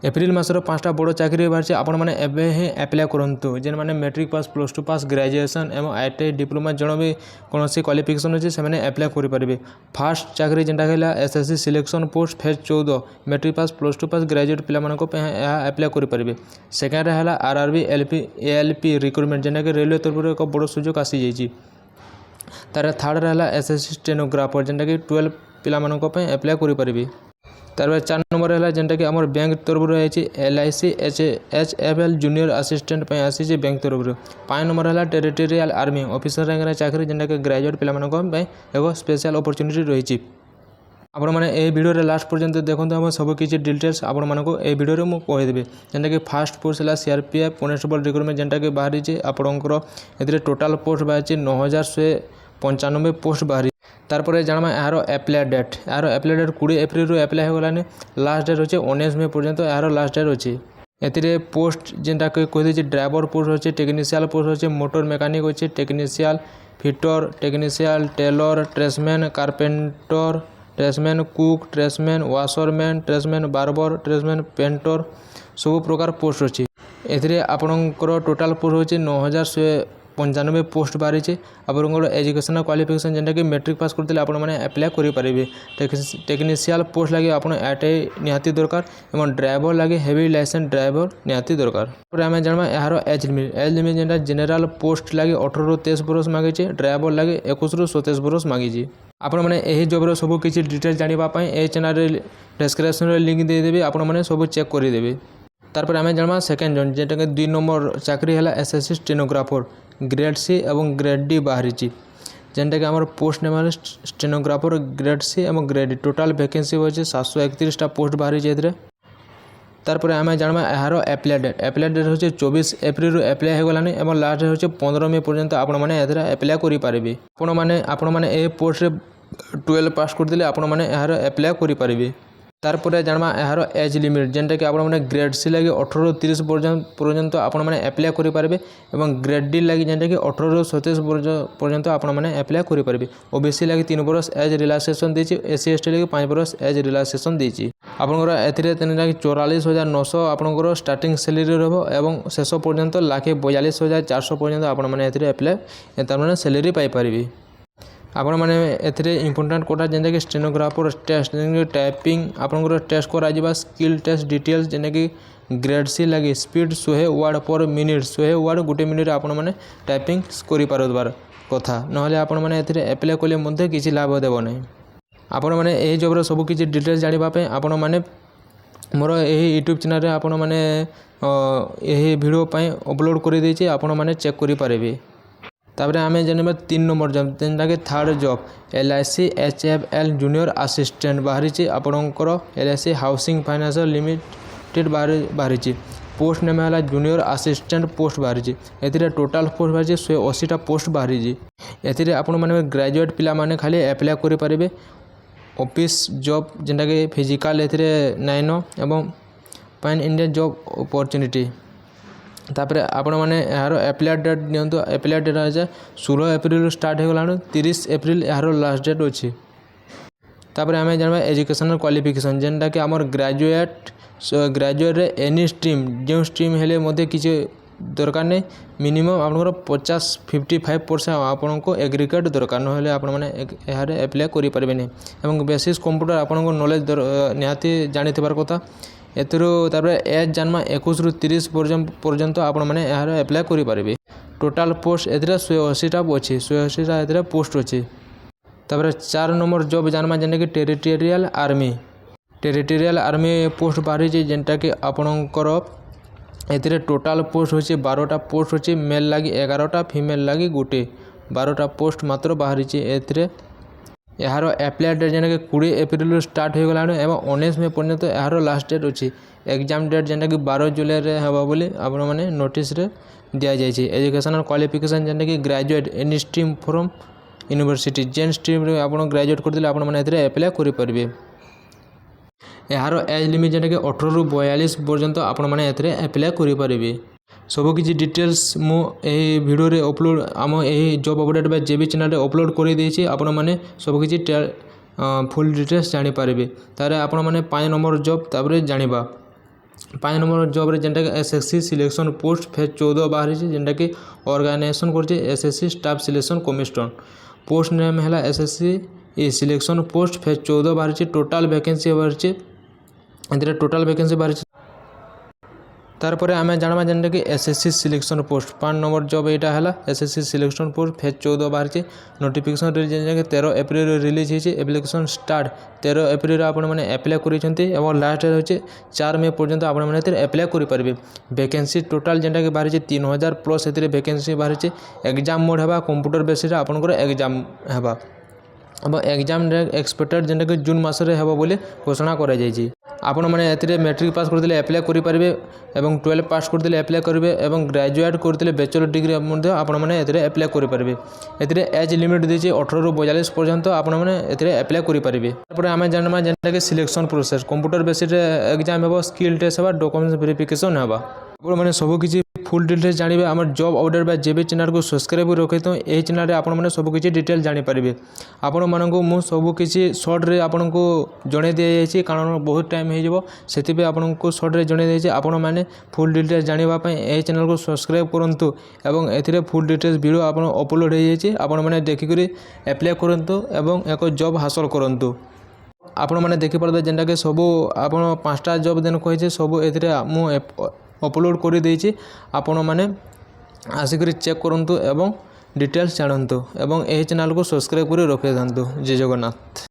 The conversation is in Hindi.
एप्रिल मासर 5टा बड़ चाकरी बाहरी आपण मैंने एवं ही एप्लाय करूँ जेन मैंने मैट्रिक पास +2 पास ग्रेजुएशन एवं ITI डिप्लोमा जन भी कौन क्वालिफिकेशन अच्छे से एप्लाय करेंगे। फास्ट चाकरी जेनटा है SSC selection post phase 14 matric pass +2 pass graduate पे एप्लाय करेंगे। सेकेंड है RRB ALP रिक्रुटमेंट जेनटा रेलवे तरफ एक बड़ सुजोग आसी जाइए। तार थर्ड रहा SSC स्टेनोग्राफर जेनटा कि 12 पे एप्लाय करेंगे। तार 4 नंबर है जेनटा कि आम बैंक तरफ रही LIC HFL जूनियर आसिस्टेंट आसी बैंक तरफ। 5 नंबर है टेरिटोरियल आर्मी ऑफिसर रैंक चाकरी जेनटा कि ग्रेजुएट पे एक स्पेशल अपॉर्चुनिटी रही। आपण मैंने ये वीडियो लास्ट पर्यंत देखते हम सबकि डिटेल्स आपण मानक ये वीडियो मुझे कहीदेवी। जेनटा कि फास्ट पोस्ट है CRPF कॉन्स्टेबल रिक्रुटमेंट जेनटा कि बाहरी आपंकर टोटाल पोस्ट बाहरी 9195 पोस्ट बाहरी। तारपर जाना यार एप्लाय डेट 20 एप्रिल एप्लाय होगलानी। लास्ट डेट अच्छे 19 मे पर्यंत यार लास्ट डेट अच्छे। एथिरे पोस्ट जेनटा कही ड्राइवर पोस्ट अच्छे टेक्निशियल पोस्ट अच्छे मोटर मेकानिक अच्छे technical fitter technical tailor tradesman carpenter tradesman cook tradesman washerman tradesman barber tradesman painter सब प्रकार पोस्ट अच्छी। एथिरे आपणकर टोटाल पोस्ट होची 9195 पोस्ट बाहरी। आपंकर एजुकेशनल क्वालिफिकेशन जेनटा कि मैट्रिक पास करते आप एप्लाय करेंगे। टेक्निशियल पोस्ट लगे आप ITI निहाती दरकार और ड्राइवर लगे हेवी लाइसेंस ड्राइवर निहाती दरकार। आम जाना यार एज लिमिट जेनटा जेनेराल पोस्ट लगे 18 ରୁ 23 बरस मांगी ड्राइवर लगे 21 ରୁ 27 बरस मांगी। आपण मैंने यही जॉबर सब किसी डिटेल्स जानापी ये चैनल डिस्क्रिप्शन लिंक देदेवी आपण मैंने सब चेक करदेवे। तारपर आम जाना सेकेंड जन जेटा कि 2 नंबर चाकरी है SSC स्टेनोग्राफर ग्रेड C और ग्रेड D बाहरी। जेनटा कि आम post name stenographer grade C और ग्रेड D टोटाल वैकेंसी अच्छे 731टा पोस्ट बाहरी। तारपर आम जाना यार एप्लाय डेट हूँ 24 एप्रिल एप्लाय होगलानी और लास्ट डेट हूँ 15 मे पर्यंत आपण मैंने एप्लाय करेंगे। आपण मैंने ये पोस्ट 12 पास करदे आपण मैंने यार एप्लाय करेंगे। तारपर जाना यार एज लिमिट जेनटा कि आपने ग्रेड C लगे 18 ରୁ 30 पर्यंत आपण मैंने एप्लाय करेंगे और ग्रेड D लगे जेनटा कि 18 ରୁ 27 पर्यंत आपण मैंने एप्लाय करेंगे। OBC लगे 3 बरस एज रिलैक्सेशन देती SC ST लगे 5 बरस एज रिलैक्सेशन देती। आपंकर ए 44,900 आपंकर स्टार्टिंग सैलरी रहा शेष पर्यंत 1,42,400 पर्यंत आपण मैंने एप्लाय तार सैलरी पाइपर। आपण मैंने इंपोर्टाट कोटा जेनटा कि स्टेनोग्राफर टेस्ट टाइपिंग आपंकर टेस्ट करा स्किल टेस्ट डिटेल्स जेना कि ग्रेड C लगे speed 100 word per minute 100 word गोटे मिनिट आपण मैंने टाइपिंग कर कथा ना आपण मैंने एप्लाय कले किसी लाभ देव ना। आपण मैंने यही जॉबर सब किसी डिटेल्स जानापी आपण मैंने मोर यही यूट्यूब चैनल आपण मैंने यही वीडियो अपलोड कर देछि आपण मैंने चेक करेंगे। तापर आम जाना 3 नंबर जॉब जेनटा कि third job LIC HFL junior assistant बाहरी। आपंकर LIC हाउसिंग फाइनेंशियल लिमिटेड बाहरी। पोस्ट नेम है जूनियर आसिस्टेंट पोस्ट बाहरी। ए टोटाल पोस्ट बाहरी 180टा पोस्ट बाहरी। आपण मैंने ग्रेजुएट पिला माने खाली एप्लाय करेंगे। ऑफिस जॉब जेनटा कि फिजिकल 9 एवं पैन इंडिया जॉब अपॉर्चुनिटी। तापर आपण मैंने यार एप्लाय डेट नियंतु एप्लाय डेट है 16 एप्रिल स्टार्ट होगला 30 एप्रिल यार लास्ट डेट अच्छी। तापर आम जाना एजुकेशनल क्वालिफिकेशन जेनटा कि आमर ग्रेजुएट एनी स्ट्रीम जो स्ट्रीम हेले मध्य किसी दरकार नहीं मिनिमम आपंकर 55% आपण को एग्रीगेट दरकार ना आपण मैंने यार एप्लाय करेंगे। और बेसिक कंप्यूटर आपण नॉलेज निहाती जानी कथा। एथर एज जाना 21 ରୁ 30 पर्यंत आपण मैंने यार एप्लाय करेंगे। टोटाल पोस्ट ए 180टा अच्छी 180टा पोस्ट अच्छी। तापर 4 नंबर जॉब जाना जेना कि टेरिटोरियल आर्मी पोस्ट बाहरी। जेनटा कि आपणकर ए टोटाल पोस्ट होची 12टा पोस्ट अच्छी मेल लगी 11टा फीमेल लगी गोटे 12टा पोस्ट मात्र बाहरी। यार एप्लाय डेट जेना कि 20 एप्रिल स्टार्ट होगला और 19 मे पर्यंत यार लास्ट डेट अच्छी। एग्जाम डेट जेना कि 12 जुलाई हेबा बोली आपण मैंने नोटिस रे दिया जाइए। एजुकेशनल क्वालिफिकेशन जेना कि graduate any stream from university जेन स्ट्रीम रे आपण ग्रेजुएट करदे आपण मैंने एप्लाय करेंगे। यार एज लिमिट जेना कि 18 ରୁ 42 पर्यंत आपण मैंने एप्लाय करेंगे। सब किसी डिटेल्स मुझे वीडियो रे अपलोड आम यही जॉब अपडेट बा जेबी चैनल अपलोड कर देछि। आपण मैंने सब किसी फुल डिटेल्स जानीपारे। तार आपण मैंने 5 नंबर जॉब तापर जानिबा पाँच नंबर जॉब जेनटाकि एसएससी सिलेक्शन पोस्ट फेज 14 बाहरी जेनटाकि ऑर्गेनाइजेशन करछे SSC staff selection commission post name है एसएससी सिलेक्शन पोस्ट फेज 14 बाहरी टोटाल वैकेंसी बाहरी टोटाल वैकेंसी बाहरी तारपरे आम जाना जेनटाकि SSC selection post 5 number job यहाँ है एसएससी सिलेक्शन पोस्ट फेज 14 बाहरी नोटिफिकेशन जेनटाकि 13 एप्रिल रिलीज होती एप्लिकेशन स्टार्ट 13 एप्रिल आपण मैंने एप्लाय कर लास्ट होचे 4 मे पर्यंत आपण मैंने एप्लाय करेंगे वैकेंसी टोटाल जेनटाकि बाहरी 3000 प्लस ए वैकेंसी बाहरी एग्जाम मोड है कंप्यूटर बेसिस आपंकर एग्जाम है एग्जाम एक्सपेक्टेड जेनटाकि जून मसरे हे बोली घोषणा कर आपण मैंने ए मैट्रिक पास करते एप्लाय करेंगे 12 पास करते एप्लाय करेंगे ग्रेजुएट करते बैचलर डिग्री आपण मैंने एप्लाय करेंगे एज लिमिट देती 18 ରୁ 42 पर्यंत आपण मैंने एप्लाय करेंगे आम जाना जेनटाकि selection process computer basis exam हे स्किल टेस्ट है डॉक्यूमेंट्स वेरिफिकेशन है आप मैंने सबकि फुल डिटेल्स जानवे आम जॉब अपडेट बा जेबी चैनल को सब्सक्राइब रखी तो यही चैनल में आपने सबकि डिटेल जानीपारे आपण मानक मु सबकि सर्ट्रे आपन को जन दी कारण बहुत टाइम हो आपको सर्ट्रे जन दी आपण मैंने फुल डिटेल्स जानापी यही चैनल को सब्सक्राइब करूँ एवं ए फुल डिटेल्स वीडियो आप अपलोड हो देखिक एप्लाय करूँ एक जॉब हासिल करूँ आपण मैंने देखिपारे जेनटाकि सबू आप 5टा जॉब देन कही सब ए अपलोड कर देछि आपण मैंने आसिक चेक करूँ एवं डिटेल्स जानतु एवं यही चैनल को सब्सक्राइब कर रखि था। जय जगन्नाथ।